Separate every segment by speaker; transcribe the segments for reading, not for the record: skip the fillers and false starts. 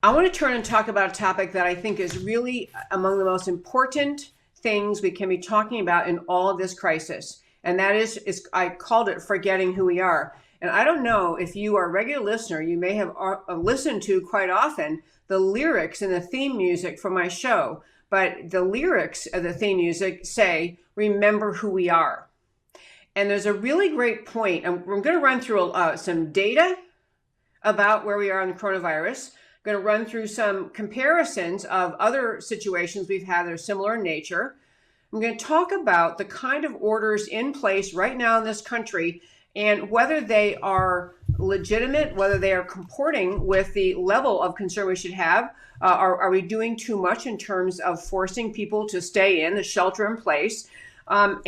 Speaker 1: I want to turn and talk about a topic that I think is really among the most important things we can be talking about in all of this crisis. And that is I called it forgetting who we are. And I don't know if you are a regular listener, you may have listened to quite often the lyrics and the theme music for my show. But the lyrics of the theme music say, remember who we are. And there's a really great point. And we're going to run through some data about where we are on the coronavirus. I'm going to run through some comparisons of other situations we've had that are similar in nature. I'm going to talk about the kind of orders in place right now in this country and whether they are legitimate, whether they are comporting with the level of concern we should have. Are we doing too much in terms of forcing people to stay in, the shelter in place? Are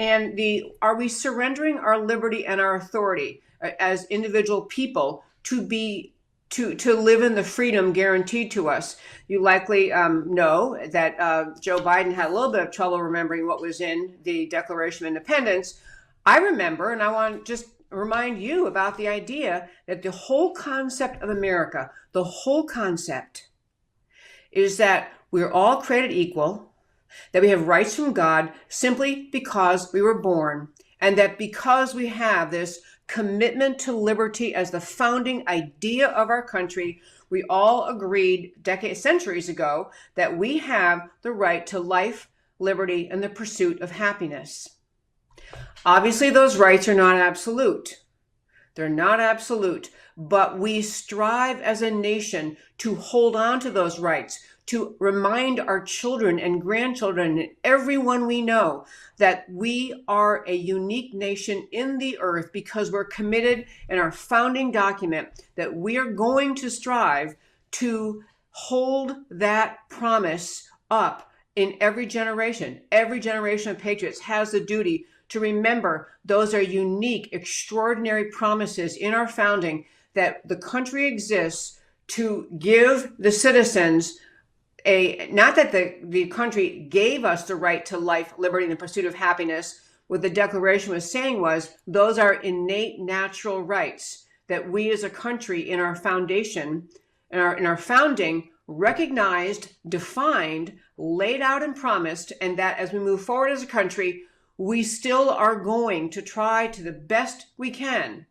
Speaker 1: we surrendering our liberty and our authority as individual people to live in the freedom guaranteed to us? You likely know that Joe Biden had a little bit of trouble remembering what was in the Declaration of Independence. I remember, and I want to just remind you about the idea that the whole concept of America, the whole concept is that we're all created equal, that we have rights from God simply because we were born, and that because we have this commitment to liberty as the founding idea of our country, we all agreed centuries ago that we have the right to life, liberty, and the pursuit of happiness. Obviously, those rights are not absolute. They're not absolute, but we strive as a nation to hold on to those rights, to remind our children and grandchildren and everyone we know that we are a unique nation in the earth because we're committed in our founding document that we are going to strive to hold that promise up in every generation. Every generation of patriots has the duty to remember those are unique, extraordinary promises in our founding that the country exists to give the citizens not that the country gave us the right to life, liberty, and the pursuit of happiness. What the Declaration was saying was those are innate natural rights that we as a country in our foundation, in our founding, recognized, defined, laid out, and promised, and that as we move forward as a country, we still are going to try to the best we can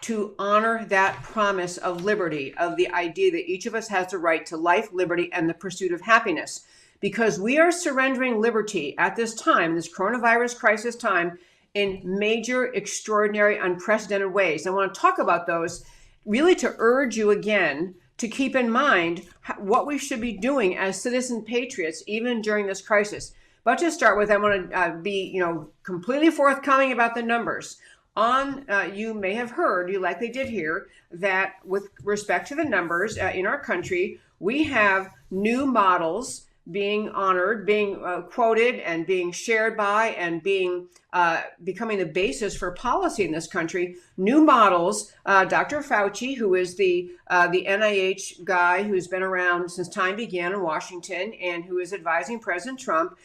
Speaker 1: to honor that promise of liberty, of the idea that each of us has the right to life, liberty, and the pursuit of happiness. Because we are surrendering liberty at this time, this coronavirus crisis time, in major, extraordinary, unprecedented ways. I want to talk about those really to urge you again to keep in mind what we should be doing as citizen patriots, even during this crisis. But to start with, I want to be, completely forthcoming about the numbers. You may have heard, you likely did hear, that with respect to the numbers in our country, we have new models being honored, being quoted, and being shared by, and becoming the basis for policy in this country. New models. Dr. Fauci, who is the NIH guy who's been around since time began in Washington and who is advising President Trump,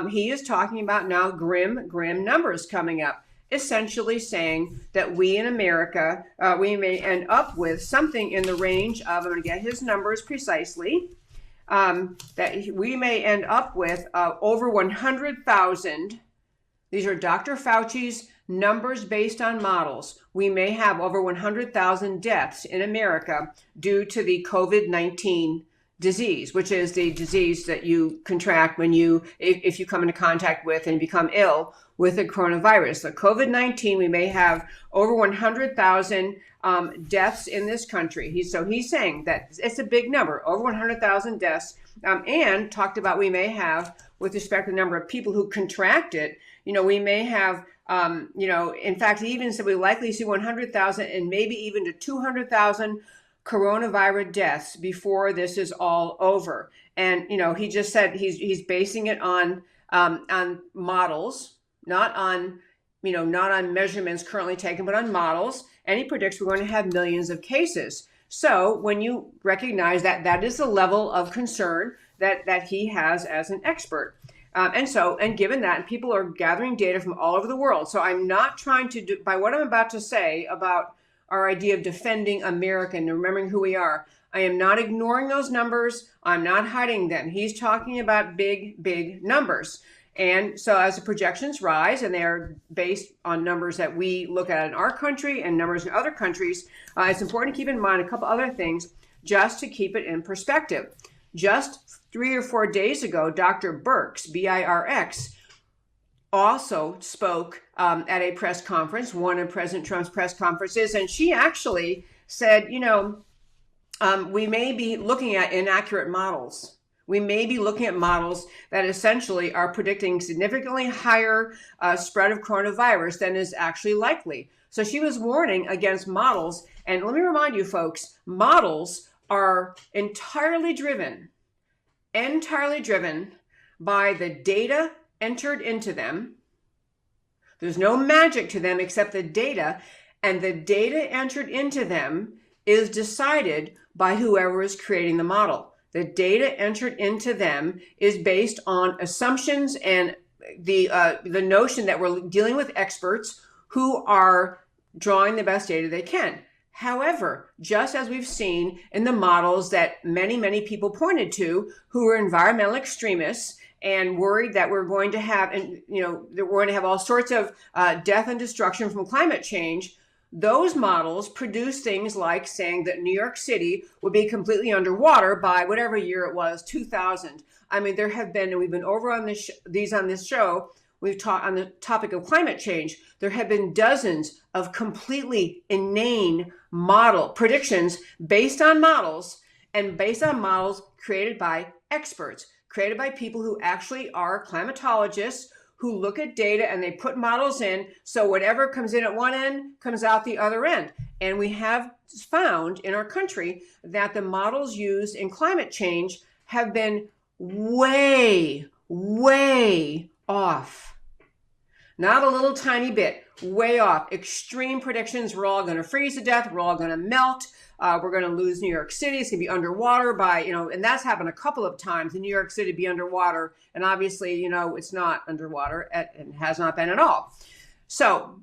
Speaker 1: he is talking about now grim numbers coming up, essentially saying that we in America, we may end up with something in the range of, I'm going to get his numbers precisely, that we may end up with over 100,000. These are Dr. Fauci's numbers based on models. We may have over 100,000 deaths in America due to the COVID-19 disease, which is the disease that you contract if you come into contact with and become ill with the coronavirus. The COVID-19, we may have over 100,000 deaths in this country. He's saying that it's a big number, over 100,000 deaths, and talked about we may have, with respect to the number of people who contract it, we may have, in fact, he even said we likely see 100,000 and maybe even to 200,000 coronavirus deaths before this is all over. And, he just said he's basing it on models, not on measurements currently taken, but on models. And he predicts we're going to have millions of cases. So when you recognize that that is the level of concern that he has as an expert. And given that, people are gathering data from all over the world. So I'm not trying to by what I'm about to say about our idea of defending America and remembering who we are, I am not ignoring those numbers. I'm not hiding them. He's talking about big, big numbers. And so as the projections rise, and they are based on numbers that we look at in our country and numbers in other countries, it's important to keep in mind a couple other things just to keep it in perspective. Just 3 or 4 days ago, Dr. Birx, B-I-R-X, also spoke at a press conference, one of President Trump's press conferences, and she actually said, we may be looking at inaccurate models. We may be looking at models that essentially are predicting significantly higher spread of coronavirus than is actually likely. So she was warning against models. And let me remind you, folks, models are entirely driven by the data entered into them. There's no magic to them except the data, and the data entered into them is decided by whoever is creating the model. The data entered into them is based on assumptions and the notion that we're dealing with experts who are drawing the best data they can. However, just as we've seen in the models that many, many people pointed to who are environmental extremists and worried that we're going to have, that we're going to have all sorts of death and destruction from climate change, those models produce things like saying that New York City would be completely underwater by whatever year it was, 2000. I mean, there have been, and we've been over on this show, we've talked on the topic of climate change. There have been dozens of completely inane model predictions based on models, and based on models created by experts, created by people who actually are climatologists, who look at data and they put models in, so whatever comes in at one end comes out the other end. And we have found in our country that the models used in climate change have been way, way off. Not a little tiny bit, way off. Extreme predictions, we're all gonna freeze to death, we're all gonna melt, we're gonna lose New York City, it's gonna be underwater by, and that's happened a couple of times in New York City be underwater, and obviously, it's not underwater, and has not been at all. So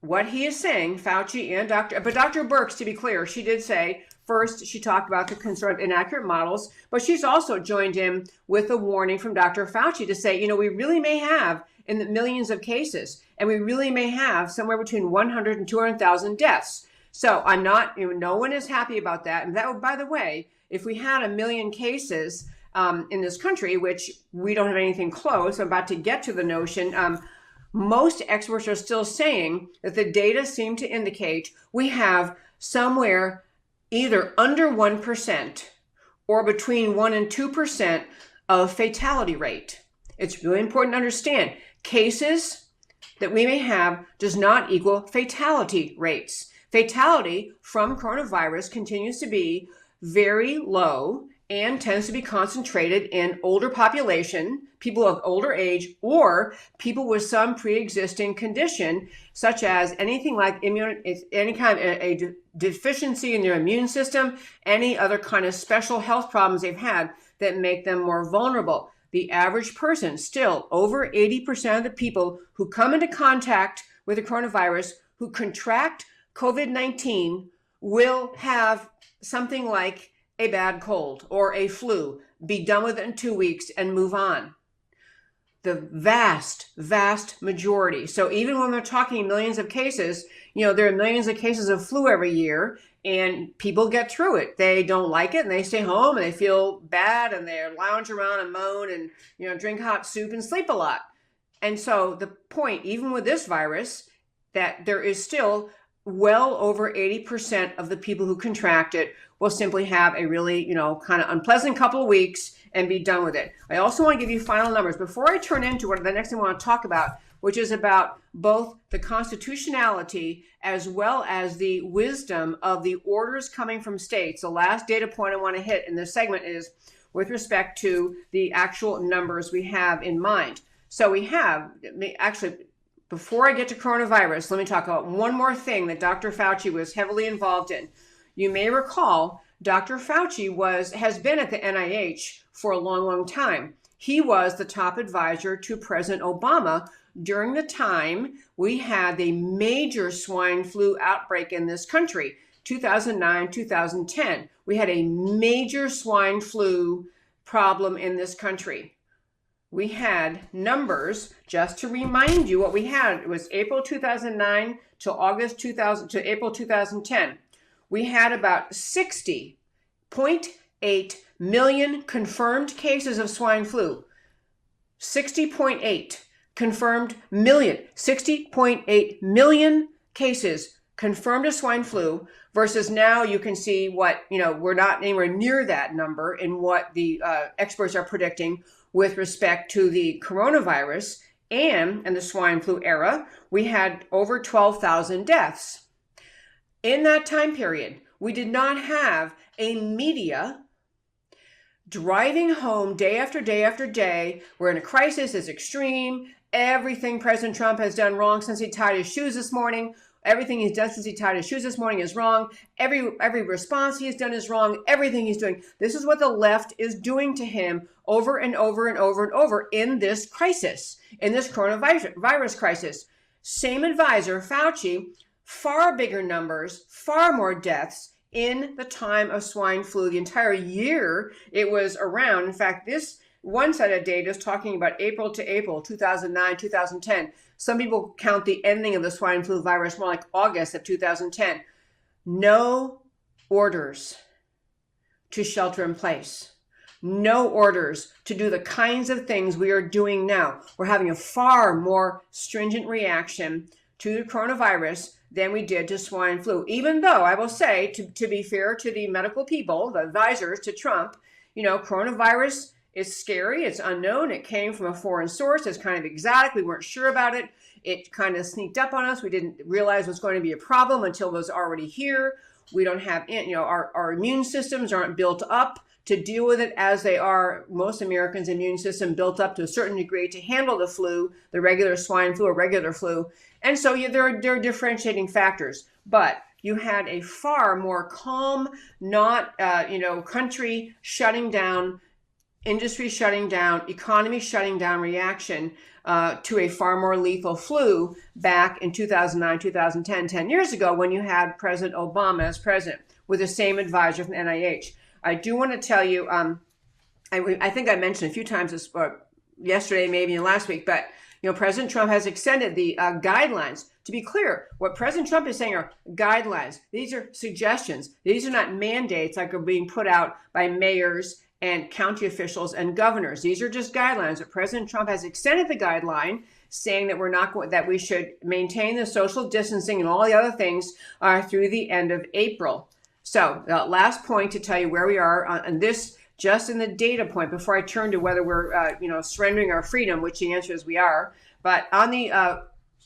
Speaker 1: what he is saying, Fauci and Dr. Birx, to be clear, she did say, first, she talked about the concern of inaccurate models, but she's also joined in with a warning from Dr. Fauci to say, we really may have in the millions of cases, and we really may have somewhere between 100 and 200,000 deaths. So I'm not, no one is happy about that. And that would, by the way, if we had 1 million cases in this country, which we don't have anything close, I'm about to get to the notion, most experts are still saying that the data seem to indicate we have somewhere either under 1% or between 1 and 2% of fatality rate. It's really important to understand cases that we may have does not equal fatality rates. Fatality from coronavirus continues to be very low and tends to be concentrated in older population, people of older age, or people with some pre-existing condition, such as anything like any kind of a deficiency in their immune system, any other kind of special health problems they've had that make them more vulnerable. The average person, still over 80% of the people who come into contact with the coronavirus, who contract COVID-19, will have something like a bad cold or a flu, be done with it in 2 weeks and move on. The vast, vast majority. So even when we're talking millions of cases, there are millions of cases of flu every year, and people get through it. They don't like it and they stay home and they feel bad and they lounge around and moan and, drink hot soup and sleep a lot. And so the point, even with this virus, that there is still well over 80% of the people who contract it will simply have a really, kind of unpleasant couple of weeks and be done with it. I also want to give you final numbers before I turn into what the next thing I want to talk about, which is about both the constitutionality as well as the wisdom of the orders coming from states. The last data point I want to hit in this segment is with respect to the actual numbers we have in mind. So we have, actually, before I get to coronavirus, let me talk about one more thing that Dr. Fauci was heavily involved in. You may recall Dr. Fauci has been at the NIH for a long, long time. He was the top advisor to President Obama during the time we had the major swine flu outbreak in this country, 2009, 2010, we had a major swine flu problem in this country. We had numbers, just to remind you what we had. It was April 2009 to August 2000 to April 2010. We had about 60.8 million confirmed cases of swine flu. 60.8 confirmed million. 60.8 million cases confirmed of swine flu versus now you can see what, we're not anywhere near that number in what the experts are predicting with respect to the coronavirus and in the swine flu era. We had over 12,000 deaths. In that time period, we did not have a media driving home day after day after day. We're in a crisis, it's extreme. Everything President Trump has done wrong since he tied his shoes this morning. Everything he's done since he tied his shoes this morning is wrong. Every response he's done is wrong. Everything he's doing. This is what the left is doing to him over and over and over and over in this crisis, in this coronavirus crisis. Same advisor, Fauci, far bigger numbers, far more deaths in the time of swine flu. The entire year it was around. In fact, this one set of data is talking about April to April, 2009, 2010. Some people count the ending of the swine flu virus more like August of 2010. No orders to shelter in place. No orders to do the kinds of things we are doing now. We're having a far more stringent reaction to the coronavirus than we did to swine flu. Even though I will say, to be fair to the medical people, the advisors to Trump, coronavirus is scary. It's unknown. It came from a foreign source. It's kind of exotic. We weren't sure about it. It kind of sneaked up on us. We didn't realize it was going to be a problem until it was already here. We don't have, our immune systems aren't built up to deal with it as they are. Most Americans' immune system built up to a certain degree to handle the flu, the regular swine flu or regular flu. And so there are differentiating factors. But you had a far more calm, not, country shutting down, industry shutting down, economy shutting down reaction to a far more lethal flu back in 2009, 2010, 10 years ago when you had President Obama as president with the same advisor from NIH. I do want to tell you, I think I mentioned a few times this yesterday, maybe in last week, but President Trump has extended the guidelines. To be clear, what President Trump is saying are guidelines. These are suggestions. These are not mandates like are being put out by mayors and county officials and governors. These are just guidelines. But President Trump has extended the guideline, saying that that we should maintain the social distancing and all the other things through the end of April. So the last point to tell you where we are on this, just in the data point, before I turn to whether we're surrendering our freedom, which the answer is we are. But on the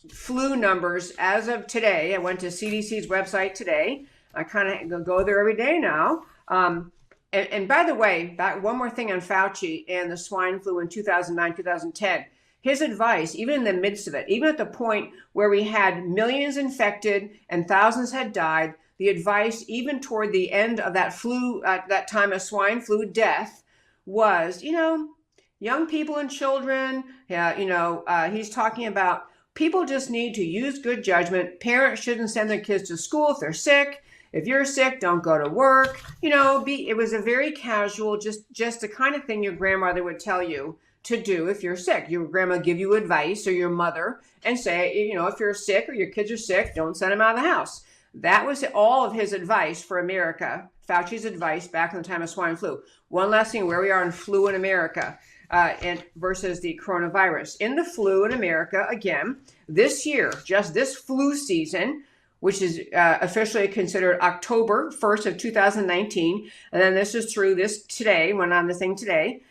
Speaker 1: flu numbers as of today, I went to CDC's website today. I kind of go there every day now. And by the way, one more thing on Fauci and the swine flu in 2009, 2010. His advice, even in the midst of it, even at the point where we had millions infected and thousands had died, the advice, even toward the end of that flu, that time of swine flu death, was, young people and children. He's talking about people just need to use good judgment. Parents shouldn't send their kids to school if they're sick. If you're sick, don't go to work. It was a very casual, just the kind of thing your grandmother would tell you to do if you're sick. Your grandma give you advice, or your mother, and say, if you're sick or your kids are sick, don't send them out of the house. That was all of his advice for America, Fauci's advice back in the time of swine flu. One last thing, where we are in flu in America and versus the coronavirus. In the flu in America, again, this year, just this flu season, which is officially considered October 1st of 2019, and then this is through this today, went on the thing today,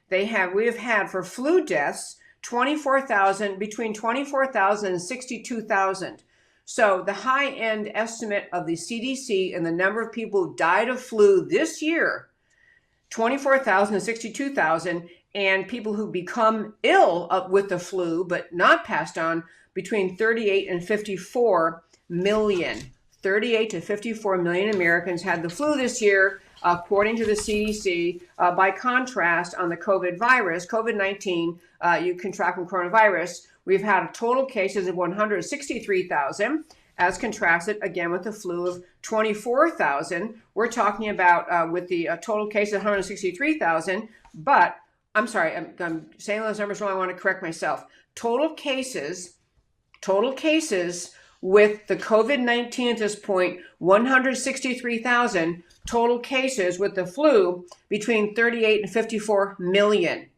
Speaker 1: we have had for flu deaths, between 24,000 and 62,000. So the high-end estimate of the CDC and the number of people who died of flu this year, 24,000 to 62,000, and people who become ill with the flu but not passed on, between 38 and 54 million. 38 to 54 million Americans had the flu this year, according to the CDC. By contrast, on the COVID-19, you can track from coronavirus, we've had total cases of 163,000, as contrasted again with the flu of 24,000. We're talking about with the total cases 163,000, but I'm sorry, I'm saying those numbers wrong. I want to correct myself. Total cases with the COVID-19 at this point, 163,000. Total cases with the flu between 38 and 54 million.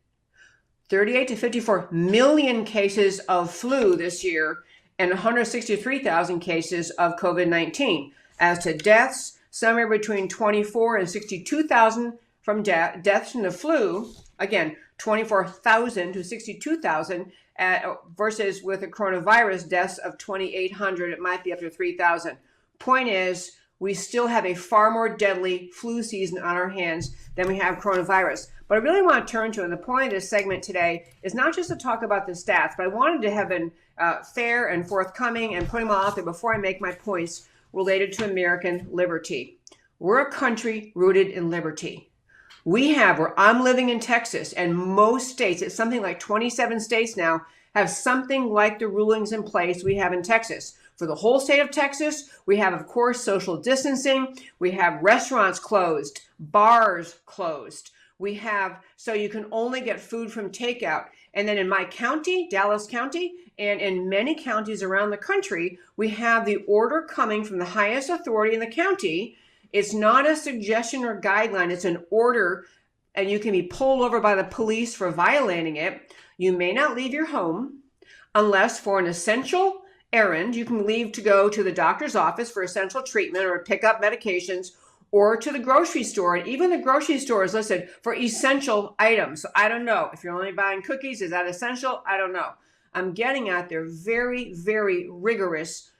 Speaker 1: 38 to 54 million cases of flu this year and 163,000 cases of COVID-19. As to deaths, somewhere between 24 and 62,000 from deaths from the flu. Again, 24,000 to 62,000 versus with the coronavirus deaths of 2,800. It might be up to 3,000. Point is, we still have a far more deadly flu season on our hands than we have coronavirus. But I really want to turn to, and the point of this segment today is not just to talk about the stats, but I wanted to have been fair and forthcoming and putting them all out there before I make my points related to American liberty. We're a country rooted in liberty. We have, where I'm living in Texas, and most states, it's something like 27 states now, have something like the rulings in place we have in Texas. For the whole state of Texas, we have, of course, social distancing. We have restaurants closed, bars closed. We have, so you can only get food from takeout. And then in my county, Dallas County, and in many counties around the country, we have the order coming from the highest authority in the county. It's not a suggestion or guideline, it's an order, and you can be pulled over by the police for violating it. You may not leave your home unless for an essential errand. You can leave to go to the doctor's office for essential treatment or pick up medications, or to the grocery store. And even the grocery store is listed for essential items. So I don't know. If you're only buying cookies, is that essential? I don't know. I'm getting at there very, very rigorous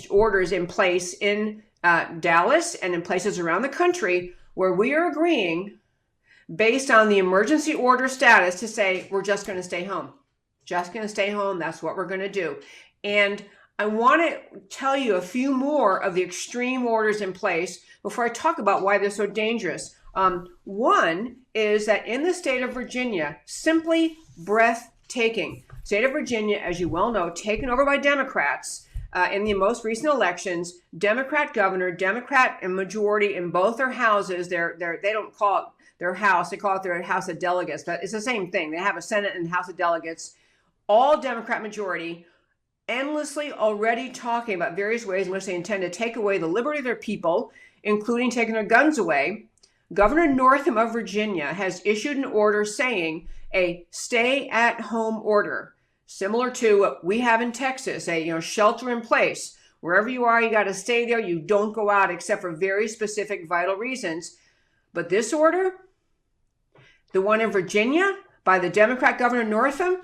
Speaker 1: orders in place in Dallas and in places around the country where we are agreeing based on the emergency order status to say, we're just going to stay home. Just going to stay home. That's what we're going to do. And I want to tell you a few more of the extreme orders in place before I talk about why they're so dangerous. One is that in the state of Virginia, simply breathtaking. State of Virginia, as you well know, taken over by Democrats in the most recent elections. Democrat governor, Democrat and majority in both their houses. They don't call it their house; they call it their House of Delegates, but it's the same thing. They have a Senate and House of Delegates, all Democrat majority. Endlessly already talking about various ways in which they intend to take away the liberty of their people, including taking their guns away. Governor Northam of Virginia has issued an order saying a stay-at-home order, similar to what we have in Texas, a shelter in place. Wherever you are, you got to stay there. You don't go out except for very specific vital reasons. But this order, the one in Virginia by the Democrat Governor Northam,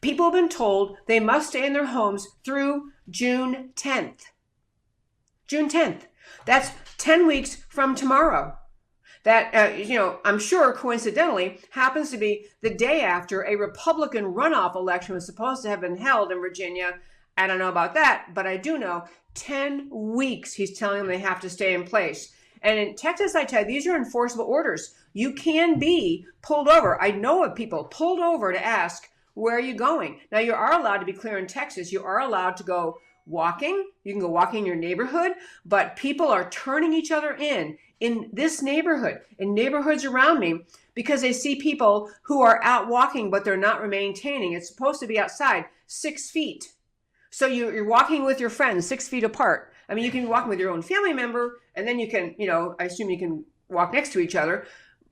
Speaker 1: people have been told they must stay in their homes through June 10th. June 10th. That's 10 weeks from tomorrow. That, I'm sure coincidentally happens to be the day after a Republican runoff election was supposed to have been held in Virginia. I don't know about that, but I do know 10 weeks he's telling them they have to stay in place. And in Texas, I tell you, these are enforceable orders. You can be pulled over. I know of people pulled over to ask, where are you going? Now, you are allowed to be clear in Texas. You are allowed to go walking. You can go walking in your neighborhood, but people are turning each other in this neighborhood, in neighborhoods around me, because they see people who are out walking, but they're not maintaining. It's supposed to be outside 6 feet. So you're walking with your friends 6 feet apart. I mean, you can be walking with your own family member, and then you can, I assume you can walk next to each other.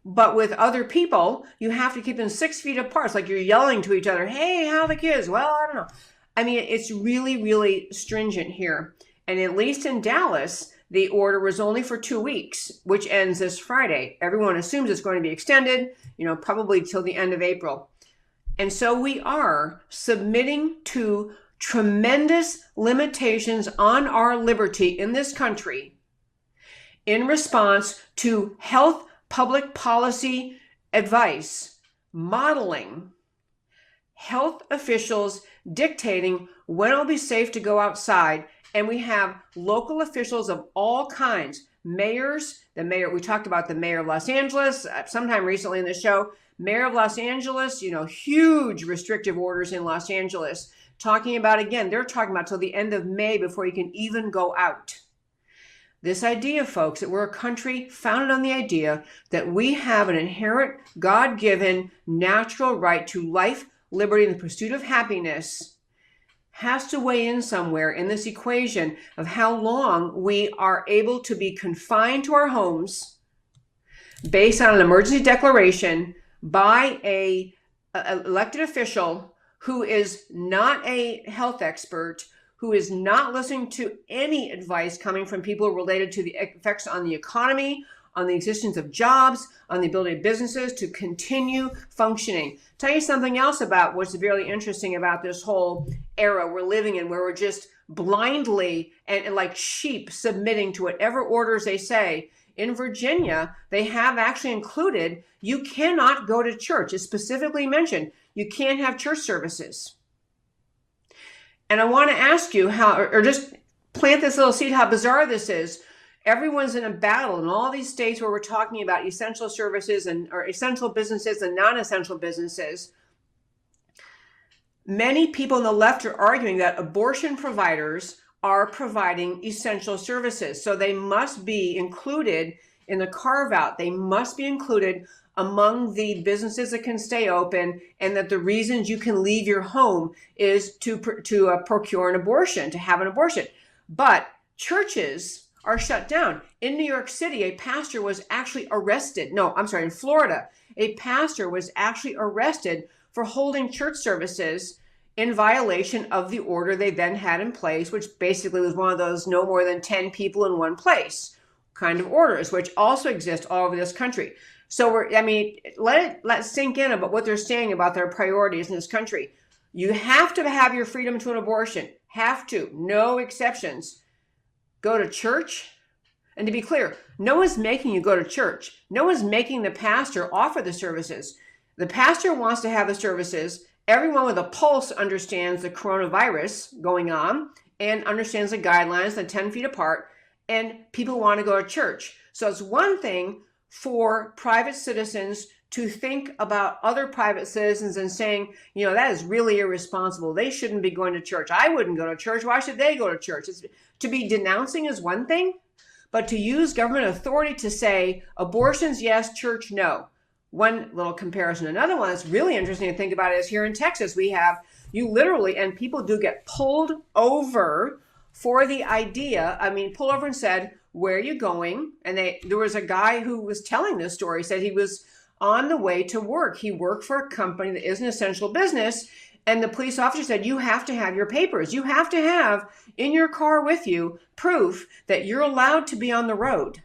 Speaker 1: But with other people, you have to keep them 6 feet apart. It's like you're yelling to each other, hey, how are the kids? Well, I don't know. I mean, it's really, really stringent here. And at least in Dallas, the order was only for 2 weeks, which ends this Friday. Everyone assumes it's going to be extended, probably till the end of April. And so we are submitting to tremendous limitations on our liberty in this country in response to health public policy advice, modeling health officials dictating when it'll be safe to go outside. And we have local officials of all kinds, mayors, we talked about the mayor of Los Angeles sometime recently in the show, mayor of Los Angeles, huge restrictive orders in Los Angeles, talking about, again, they're talking about till the end of May before you can even go out. This idea, folks, that we're a country founded on the idea that we have an inherent, God-given, natural right to life, liberty, and the pursuit of happiness has to weigh in somewhere in this equation of how long we are able to be confined to our homes based on an emergency declaration by a elected official who is not a health expert, who is not listening to any advice coming from people related to the effects on the economy, on the existence of jobs, on the ability of businesses to continue functioning. Tell you something else about what's really interesting about this whole era we're living in, where we're just blindly and like sheep submitting to whatever orders they say. In Virginia, they have actually included you cannot go to church. It's specifically mentioned you can't have church services. And I want to ask you how, or just plant this little seed, how bizarre this is. Everyone's in a battle in all these states where we're talking about essential services or essential businesses and non-essential businesses. Many people on the left are arguing that abortion providers are providing essential services. So they must be included in the carve out. They must be included among the businesses that can stay open, and that the reasons you can leave your home is to procure an abortion, to have an abortion. But churches are shut down. In New York City, a pastor was actually arrested. In Florida, a pastor was actually arrested for holding church services in violation of the order they then had in place, which basically was one of those no more than 10 people in one place kind of orders, which also exist all over this country. So let it sink in about what they're saying about their priorities in this country. You have to have your freedom to an abortion. Have to. No exceptions. Go to church. And to be clear, no one's making you go to church. No one's making the pastor offer the services. The pastor wants to have the services. Everyone with a pulse understands the coronavirus going on and understands the guidelines, the 10 feet apart, and people want to go to church. So it's one thing for private citizens to think about other private citizens and saying, that is really irresponsible. They shouldn't be going to church. I wouldn't go to church. Why should they go to church? To be denouncing is one thing, but to use government authority to say abortions, yes, church, no. One little comparison. Another one that's really interesting to think about is here in Texas, we have you literally, and people do get pulled over for the idea. Pulled over and said, where are you going? And there was a guy who was telling this story, said he was on the way to work. He worked for a company that is an essential business. And the police officer said, you have to have your papers. You have to have in your car with you proof that you're allowed to be on the road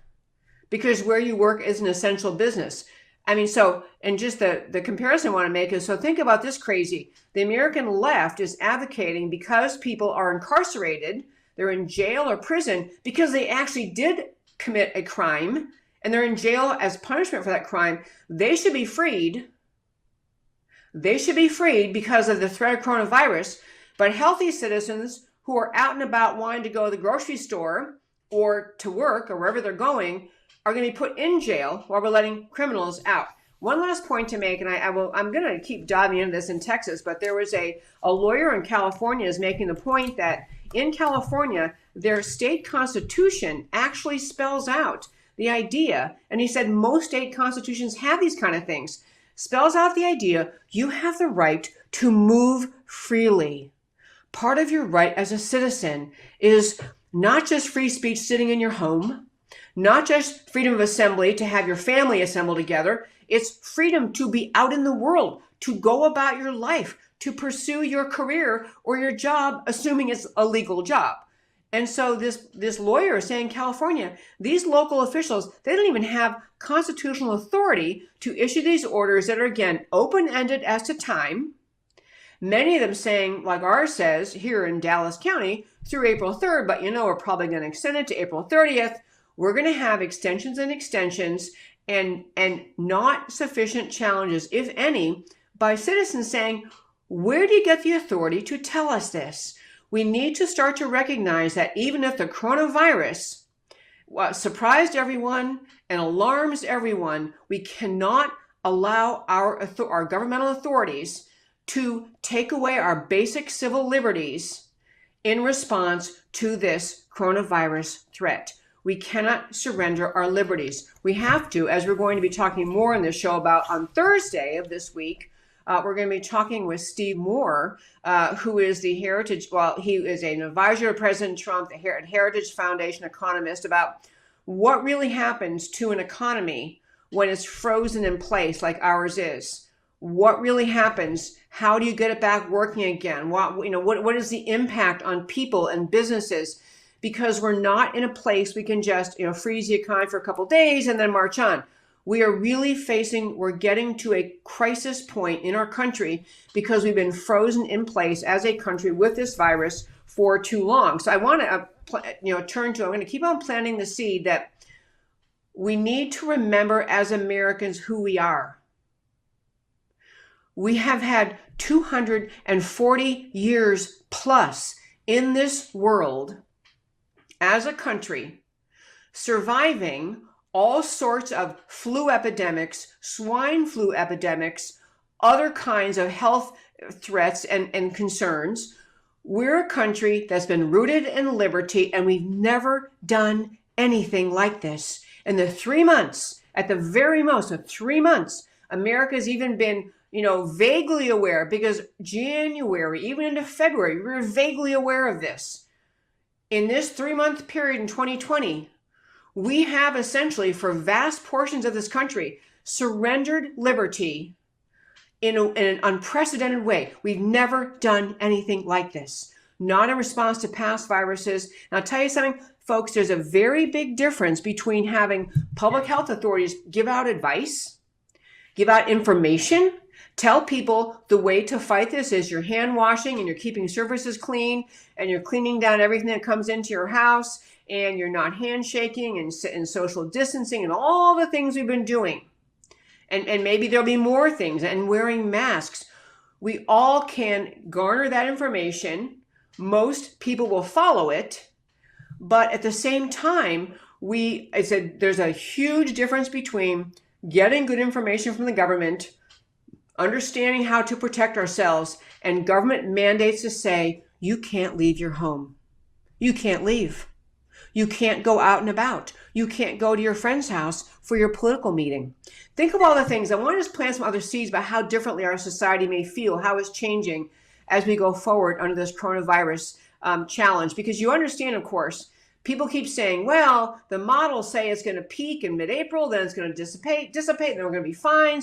Speaker 1: because where you work is an essential business. And just the comparison I want to make is, so think about this crazy. The American left is advocating because people are incarcerated, they're in jail or prison because they actually did commit a crime and they're in jail as punishment for that crime. They should be freed. They should be freed because of the threat of coronavirus. But healthy citizens who are out and about wanting to go to the grocery store or to work or wherever they're going are going to be put in jail while we're letting criminals out. One last point to make, and I'm going to keep diving into this in Texas, but there was a lawyer in California is making the point that in California, their state constitution actually spells out the idea, and he said most state constitutions have these kind of things, spells out the idea you have the right to move freely. Part of your right as a citizen is not just free speech sitting in your home, not just freedom of assembly to have your family assemble together. It's freedom to be out in the world, to go about your life, to pursue your career or your job, assuming it's a legal job. And so this lawyer is saying in California, these local officials, they don't even have constitutional authority to issue these orders that are, again, open-ended as to time. Many of them saying, like ours says here in Dallas County, through April 3rd, but we're probably going to extend it to April 30th. We're going to have extensions and extensions and not sufficient challenges, if any, by citizens saying, where do you get the authority to tell us this? We need to start to recognize that even if the coronavirus surprised everyone and alarms everyone, we cannot allow our governmental authorities to take away our basic civil liberties in response to this coronavirus threat. We cannot surrender our liberties. We have to, as we're going to be talking more in this show about on Thursday of this week. We're going to be talking with Steve Moore, who is he is an advisor to President Trump, the Heritage Foundation economist, about what really happens to an economy when it's frozen in place like ours is. What really happens? How do you get it back working again? What is the impact on people and businesses? Because we're not in a place we can just freeze the economy for a couple of days and then march on. We are really we're getting to a crisis point in our country because we've been frozen in place as a country with this virus for too long. So I want to I'm going to keep on planting the seed that we need to remember as Americans who we are. We have had 240 years plus in this world as a country, surviving all sorts of flu epidemics, swine flu epidemics, other kinds of health threats and concerns. We're a country that's been rooted in liberty, and we've never done anything like this. In the 3 months, at the very most of 3 months, America's even been vaguely aware, because January, even into February, we were vaguely aware of this. In this 3-month period in 2020, we have essentially, for vast portions of this country, surrendered liberty in an unprecedented way. We've never done anything like this, not in response to past viruses. And I'll tell you something, folks, there's a very big difference between having public health authorities give out advice, give out information, tell people the way to fight this is you're hand washing and you're keeping surfaces clean and you're cleaning down everything that comes into your house and you're not handshaking and social distancing and all the things we've been doing. And maybe there'll be more things, and wearing masks. We all can garner that information. Most people will follow it. But at the same time, there's a huge difference between getting good information from the government, understanding how to protect ourselves, and government mandates to say, you can't leave your home. You can't leave. You can't go out and about. You can't go to your friend's house for your political meeting. Think of all the things. I want to just plant some other seeds about how differently our society may feel, how it's changing as we go forward under this coronavirus challenge. Because you understand, of course, people keep saying, well, the models say it's going to peak in mid-April, then it's going to dissipate, then we're going to be fine.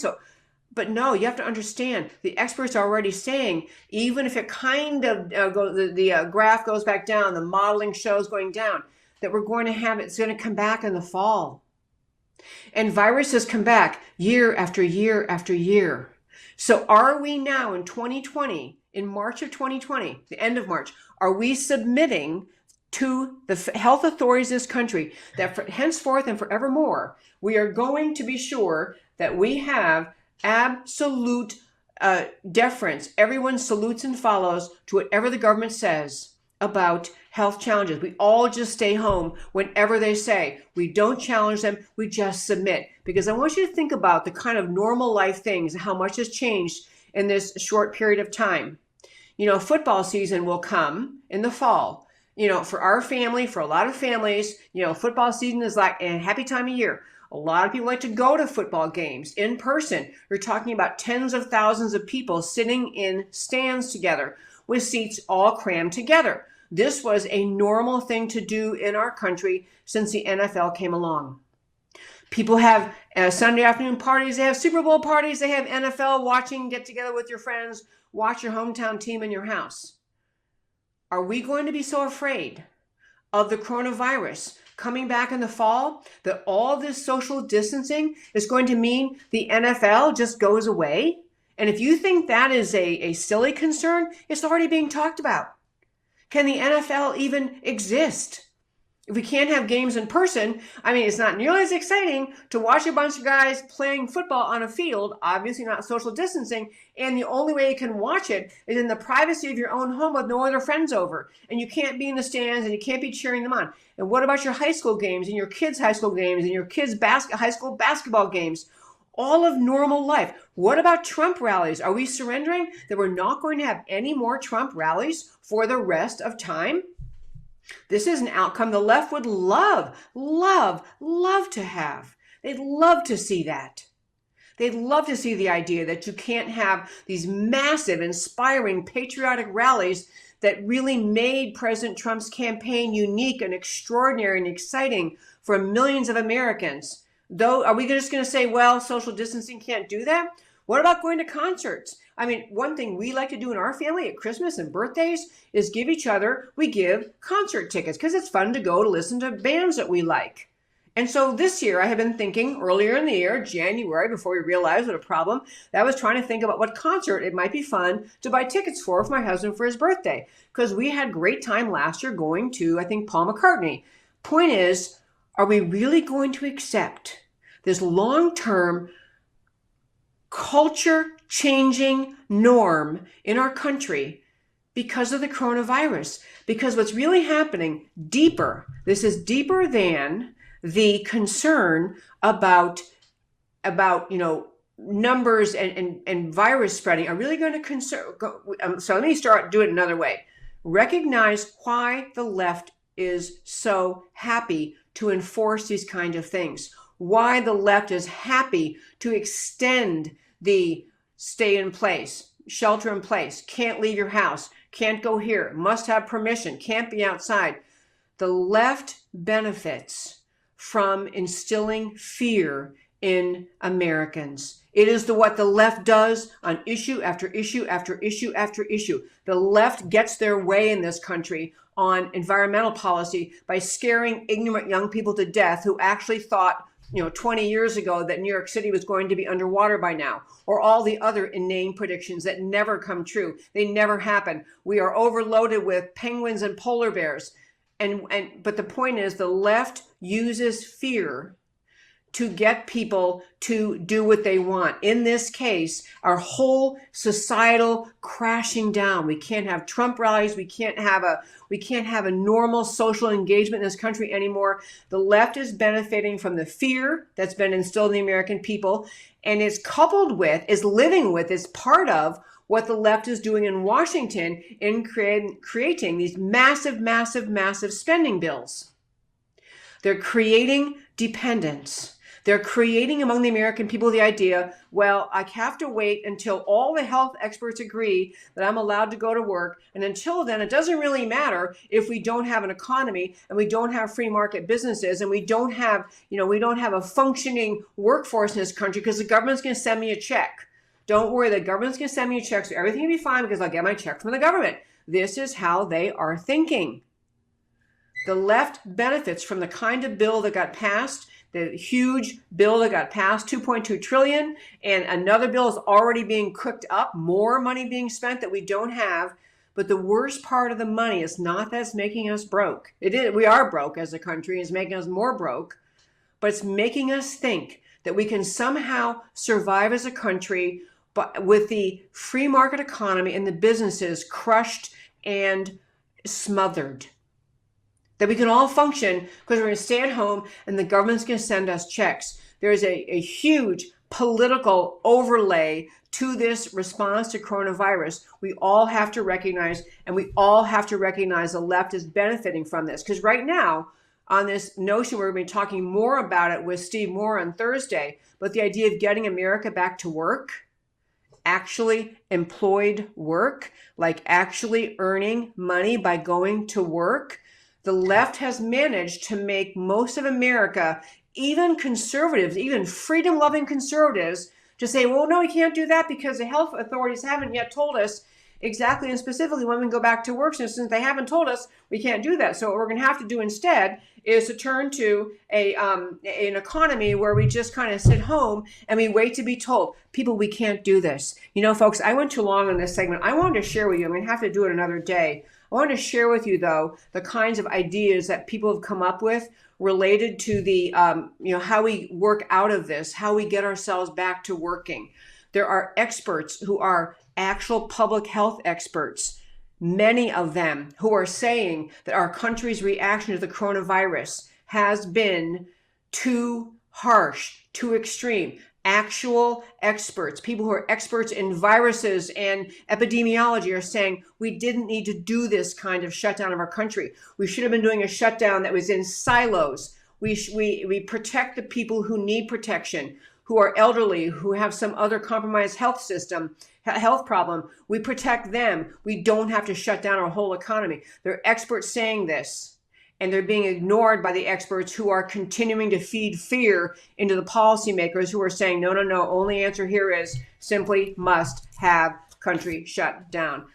Speaker 1: But no, you have to understand, the experts are already saying, even if it kind of the graph goes back down, the modeling shows going down, that we're going to have it's going to come back in the fall. And viruses come back year after year after year. So are we now in 2020, in March of 2020, the end of March, are we submitting to the health authorities of this country that henceforth and forevermore, we are going to be sure that we have absolute deference. Everyone salutes and follows to whatever the government says about health challenges. We all just stay home whenever they say. We don't challenge them. We just submit. Because I want you to think about the kind of normal life things, how much has changed in this short period of time. Football season will come in the fall. For our family, for a lot of families, football season is like a happy time of year. A lot of people like to go to football games in person. You're talking about tens of thousands of people sitting in stands together with seats all crammed together. This was a normal thing to do in our country since the NFL came along. People have Sunday afternoon parties, they have Super Bowl parties, they have NFL watching, get together with your friends, watch your hometown team in your house. Are we going to be so afraid of the coronavirus coming back in the fall that all this social distancing is going to mean the NFL just goes away? And if you think that is a silly concern, it's already being talked about. Can the NFL even exist? If we can't have games in person, it's not nearly as exciting to watch a bunch of guys playing football on a field, obviously not social distancing, and the only way you can watch it is in the privacy of your own home with no other friends over. And you can't be in the stands and you can't be cheering them on. And what about your high school games and your kids' high school games and your kids' high school basketball games? all of normal life. What about Trump rallies? Are we surrendering that we're not going to have any more Trump rallies for the rest of time? This is an outcome the left would love to have. They'd love to see that. They'd love to see the idea that you can't have these massive, inspiring, patriotic rallies that really made President Trump's campaign unique and extraordinary and exciting for millions of Americans. Though, are we just going to say, well, social distancing can't do that? What about going to concerts? I mean, one thing we like to do in our family at Christmas and birthdays is we give concert tickets because it's fun to go to listen to bands that we like. And so this year I have been thinking earlier in the year, January, before we realized what a problem, that I was trying to think about what concert it might be fun to buy tickets for my husband for his birthday. Because we had great time last year going to, I think, Paul McCartney. Point is, are we really going to accept this long-term culture-changing norm in our country because of the coronavirus? Because what's really happening this is deeper than the concern about numbers and virus spreading are really going to concern. So let me do it another way. Recognize why the left is so happy to enforce these kind of things. Why the left is happy to extend the stay in place, shelter in place, can't leave your house, can't go here, must have permission, can't be outside. The left benefits from instilling fear in Americans. It is what the left does on issue after issue after issue after issue. The left gets their way in this country on environmental policy by scaring ignorant young people to death who actually thought 20 years ago that New York City was going to be underwater by now, or all the other inane predictions that never come true. They never happen. We are overloaded with penguins and polar bears. But the point is, the left uses fear to get people to do what they want. In this case, our whole societal crashing down. We can't have Trump rallies. We can't have a normal social engagement in this country anymore. The left is benefiting from the fear that's been instilled in the American people, and is part of what the left is doing in Washington in creating these massive spending bills. They're creating dependence. They're creating among the American people the idea, well, I have to wait until all the health experts agree that I'm allowed to go to work. And until then, it doesn't really matter if we don't have an economy and we don't have free market businesses and we don't have a functioning workforce in this country because the government's going to send me a check. Don't worry, the government's going to send me a check, so everything will be fine because I'll get my check from the government. This is how they are thinking. The left benefits from the kind of bill that got passed, the huge bill that got passed, $2.2 trillion, and another bill is already being cooked up, more money being spent that we don't have. But the worst part of the money is not that it's making us broke. We are broke as a country, it's making us more broke, but it's making us think that we can somehow survive as a country but with the free market economy and the businesses crushed and smothered. That we can all function because we're going to stay at home and the government's going to send us checks. There's a huge political overlay to this response to coronavirus. We all have to recognize, and we all have to recognize the left is benefiting from this. Because right now, on this notion, we're going to be talking more about it with Steve Moore on Thursday, but the idea of getting America back to work, actually employed work, like actually earning money by going to work. The left has managed to make most of America, even conservatives, even freedom-loving conservatives, to say, well, no, we can't do that because the health authorities haven't yet told us exactly and specifically when we can go back to work. So since they haven't told us, we can't do that. So what we're going to have to do instead is to turn to an economy where we just kind of sit home and we wait to be told. People, we can't do this. Folks, I went too long on this segment. I wanted to share with you. I'm going to have to do it another day. I wanted to share with you, though, the kinds of ideas that people have come up with related to the, how we work out of this, how we get ourselves back to working. There are experts who are actual public health experts, many of them who are saying that our country's reaction to the coronavirus has been too harsh, too extreme. actual experts, people who are experts in viruses and epidemiology, are saying we didn't need to do this kind of shutdown of our country. We should have been doing a shutdown that was in silos. We protect the people who need protection, who are elderly, who have some other compromised health problem. We protect them. We don't have to shut down our whole economy. There are experts saying this, and they're being ignored by the experts who are continuing to feed fear into the policymakers who are saying, no, only answer here is simply must have country shut down.